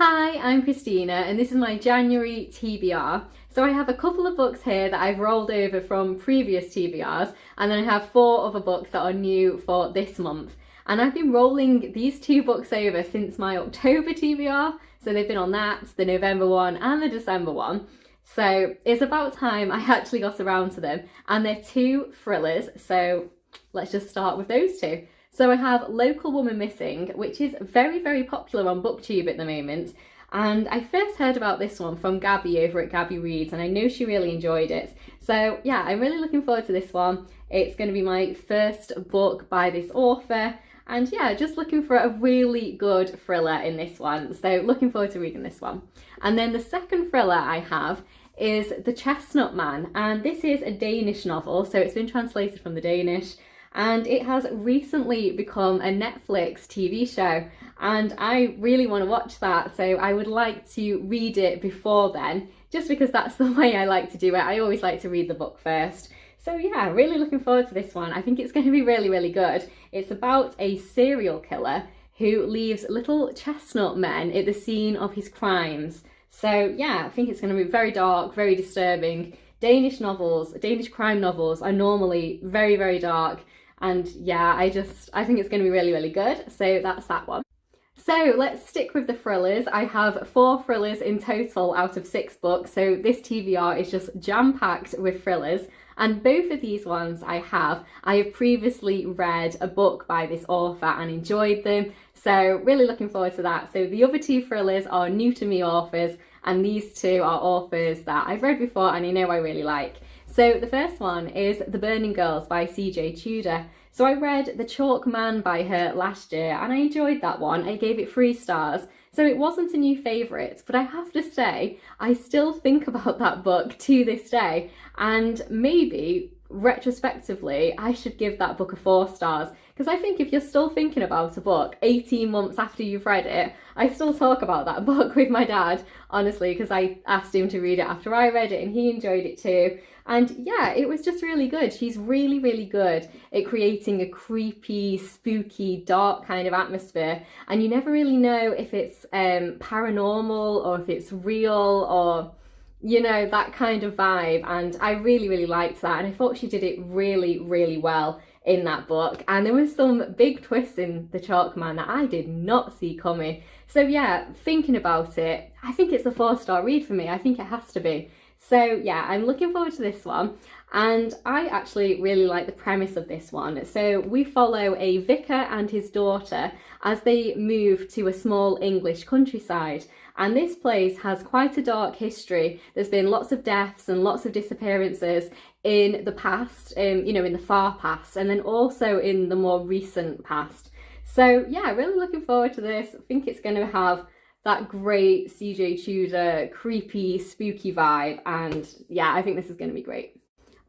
Hi, I'm Christina and this is my January TBR. So I have a couple of books here that I've rolled over from previous TBRs, and then I have 4 other books that are new for this month. And I've been rolling these 2 books over since my October TBR, so they've been on that, the November one and the December one. So it's about time I actually got around to them, and they're 2 thrillers, so let's just start with those 2. So I have Local Woman Missing, which is very, very popular on BookTube at the moment. And I first heard about this one from Gabby over at Gabby Reads, and I know she really enjoyed it. So yeah, I'm really looking forward to this one. It's going to be my first book by this author. And yeah, just looking for a really good thriller in this one. So looking forward to reading this one. And then the second thriller I have is The Chestnut Man. And this is a Danish novel, so it's been translated from the Danish. And it has recently become a Netflix TV show, and I really want to watch that, so I would like to read it before then, just because that's the way I like to do it. I always like to read the book first. So yeah, really looking forward to this one. I think it's going to be really, really good. It's about a serial killer who leaves little chestnut men at the scene of his crimes. So yeah, I think it's going to be very dark, very disturbing. Danish crime novels are normally very, very dark. And yeah, I think it's going to be really, really good. So that's that one. So let's stick with the thrillers. I have 4 thrillers in total out of 6 books. So this TBR is just jam-packed with thrillers. And both of these ones I have previously read a book by this author and enjoyed them. So really looking forward to that. So the other 2 thrillers are new to me authors, and these 2 are authors that I've read before and I know I really like. So the first one is The Burning Girls by CJ Tudor. So I read The Chalk Man by her last year and I enjoyed that one. I gave it 3 stars. So it wasn't a new favourite, but I have to say, I still think about that book to this day, and maybe retrospectively, I should give that book a 4 stars. Because I think if you're still thinking about a book 18 months after you've read it, I still talk about that book with my dad, honestly, because I asked him to read it after I read it and he enjoyed it too. And yeah, it was just really good. She's really, really good at creating a creepy, spooky, dark kind of atmosphere. And you never really know if it's paranormal or if it's real or, you know, that kind of vibe. And I really, really liked that. And I thought she did it really, really well in that book. And there was some big twists in The Chalk Man that I did not see coming. So yeah, thinking about it, I think it's a 4-star read for me. I think it has to be. So yeah, I'm looking forward to this one, and I actually really like the premise of this one. So we follow a vicar and his daughter as they move to a small English countryside, and this place has quite a dark history. There's been lots of deaths and lots of disappearances in the past, you know, in the far past, and then also in the more recent past. So yeah, really looking forward to this. I think it's going to have that great CJ Tudor creepy spooky vibe, and yeah, I think this is going to be great.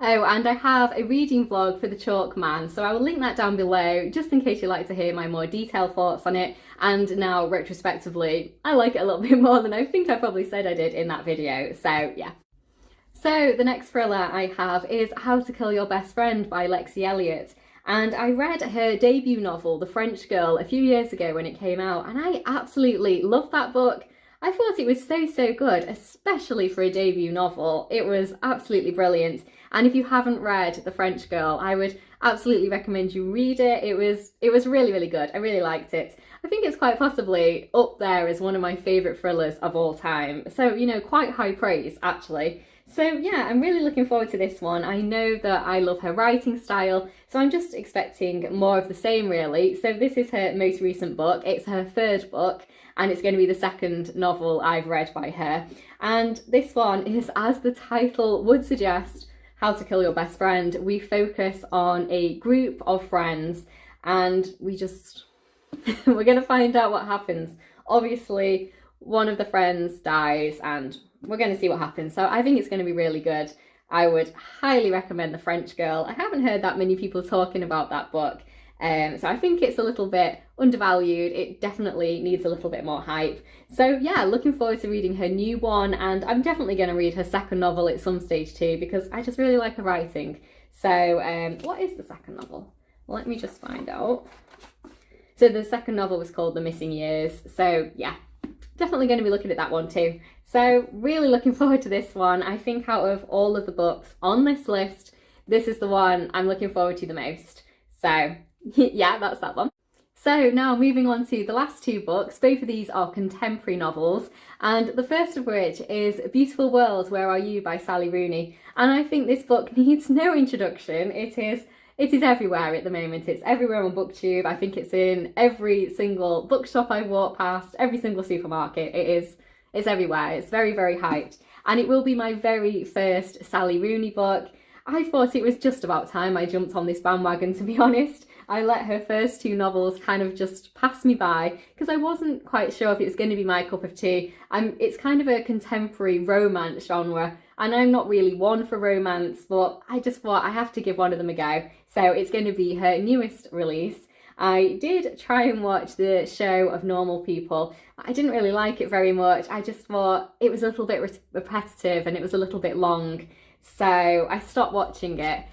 Oh, and I have a reading vlog for The Chalk Man, so I will link that down below just in case you'd like to hear my more detailed thoughts on it. And now retrospectively, I like it a little bit more than I think I probably said I did in that video, so yeah. So the next thriller I have is How to Kill Your Best Friend by Lexie Elliott. And I read her debut novel, The French Girl, a few years ago when it came out, and I absolutely loved that book. I thought it was so good, especially for a debut novel. It was absolutely brilliant. And if you haven't read The French Girl, I would absolutely recommend you read it. It was really, really good. I really liked it. I think it's quite possibly up there as one of my favourite thrillers of all time. So, you know, quite high praise, actually. So yeah, I'm really looking forward to this one. I know that I love her writing style, so I'm just expecting more of the same really. So this is her most recent book. It's her 3rd book, and it's going to be the 2nd novel I've read by her. And this one is, as the title would suggest, How to Kill Your Best Friend. We focus on a group of friends, and we're going to find out what happens. Obviously, one of the friends dies, and we're going to see what happens. So I think it's going to be really good. I would highly recommend The French Girl. I haven't heard that many people talking about that book. So I think it's a little bit undervalued. It definitely needs a little bit more hype. So yeah, looking forward to reading her new one. And I'm definitely going to read her 2nd novel at some stage too, because I just really like her writing. So what is the 2nd novel? Let me just find out. So the 2nd novel was called The Missing Years. So yeah, definitely going to be looking at that one too. So really looking forward to this one. I think out of all of the books on this list, this is the one I'm looking forward to the most. So yeah, that's that one. So now moving on to the last two books. Both of these are contemporary novels, and the first of which is Beautiful World, Where Are You by Sally Rooney. And I think this book needs no introduction. It is everywhere at the moment. It's everywhere on BookTube. I think it's in every single bookshop I walk past, every single supermarket. It's everywhere. It's very, very hyped. And it will be my very first Sally Rooney book. I thought it was just about time I jumped on this bandwagon, to be honest. I let her first two novels kind of just pass me by because I wasn't quite sure if it was going to be my cup of tea. It's kind of a contemporary romance genre, and I'm not really one for romance, but I just thought I have to give one of them a go. So it's going to be her newest release. I did try and watch the show of Normal People. I didn't really like it very much. I just thought it was a little bit repetitive and it was a little bit long. So I stopped watching it.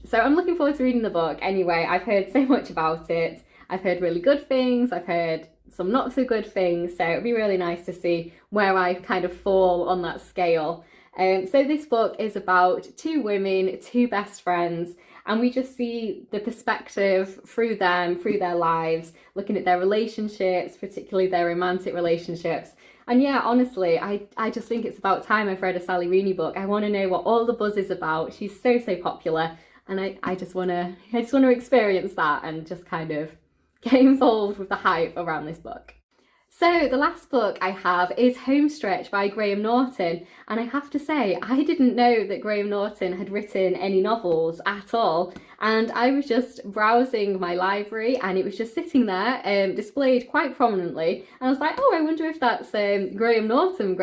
So I'm looking forward to reading the book. Anyway, I've heard so much about it. I've heard really good things. I've heard some not so good things. So it'd be really nice to see where I kind of fall on that scale. So this book is about two women, two best friends, and we just see the perspective through them, through their lives, looking at their relationships, particularly their romantic relationships. And yeah, honestly, I just think it's about time I've read a Sally Rooney book. I want to know what all the buzz is about. She's so popular, and I just want to experience that and just kind of get involved with the hype around this book. So the last book I have is Homestretch by Graham Norton, and I have to say I didn't know that Graham Norton had written any novels at all, and I was just browsing my library and it was just sitting there displayed quite prominently, and I was like, oh, I wonder if that's Graham Norton,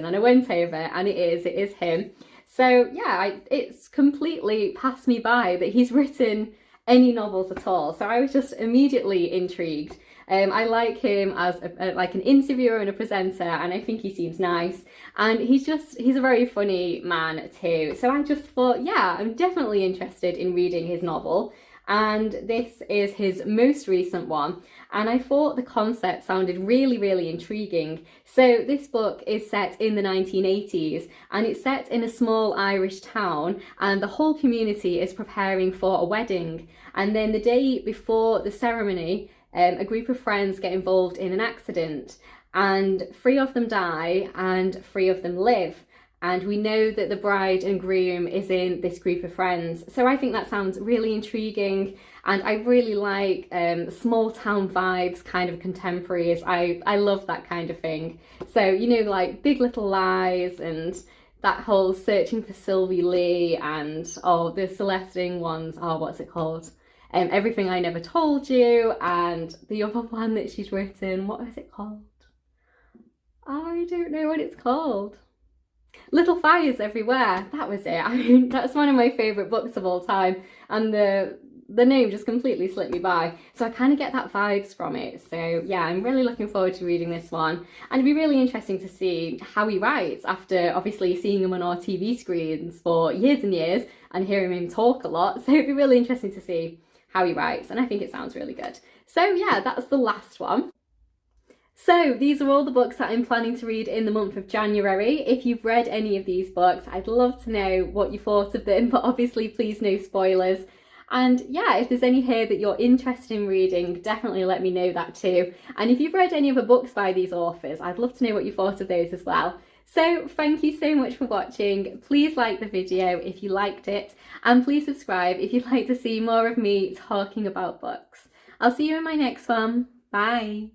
and I went over and it is him. So yeah, it's completely passed me by that he's written any novels at all, so I was just immediately intrigued. I like him as like an interviewer and a presenter, and I think he seems nice, and he's a very funny man too. So I just thought, yeah, I'm definitely interested in reading his novel, and this is his most recent one, and I thought the concept sounded really, really intriguing. So this book is set in the 1980s, and it's set in a small Irish town, and the whole community is preparing for a wedding, and then the day before the ceremony, a group of friends get involved in an accident, and 3 of them die and 3 of them live, and we know that the bride and groom is in this group of friends. So I think that sounds really intriguing, and I really like small town vibes, kind of contemporaries. I love that kind of thing. So, you know, like Big Little Lies and that whole Searching for Sylvie Lee, and the Celestine ones, what's it called? Everything I Never Told You, and the other one that she's written, what is it called? I don't know what it's called. Little Fires Everywhere, that was it. I mean, that's one of my favourite books of all time, and the name just completely slipped me by. So I kind of get that vibes from it. So yeah, I'm really looking forward to reading this one, and it'd be really interesting to see how he writes after obviously seeing him on our TV screens for years and years and hearing him talk a lot. So it'd be really interesting to see how he writes, and I think it sounds really good. So yeah, that's the last one. So these are all the books that I'm planning to read in the month of January. If you've read any of these books, I'd love to know what you thought of them, but obviously please no spoilers. And yeah, if there's any here that you're interested in reading, definitely let me know that too. And if you've read any other books by these authors, I'd love to know what you thought of those as well. So thank you so much for watching. Please like the video if you liked it, and please subscribe if you'd like to see more of me talking about books. I'll see you in my next one. Bye.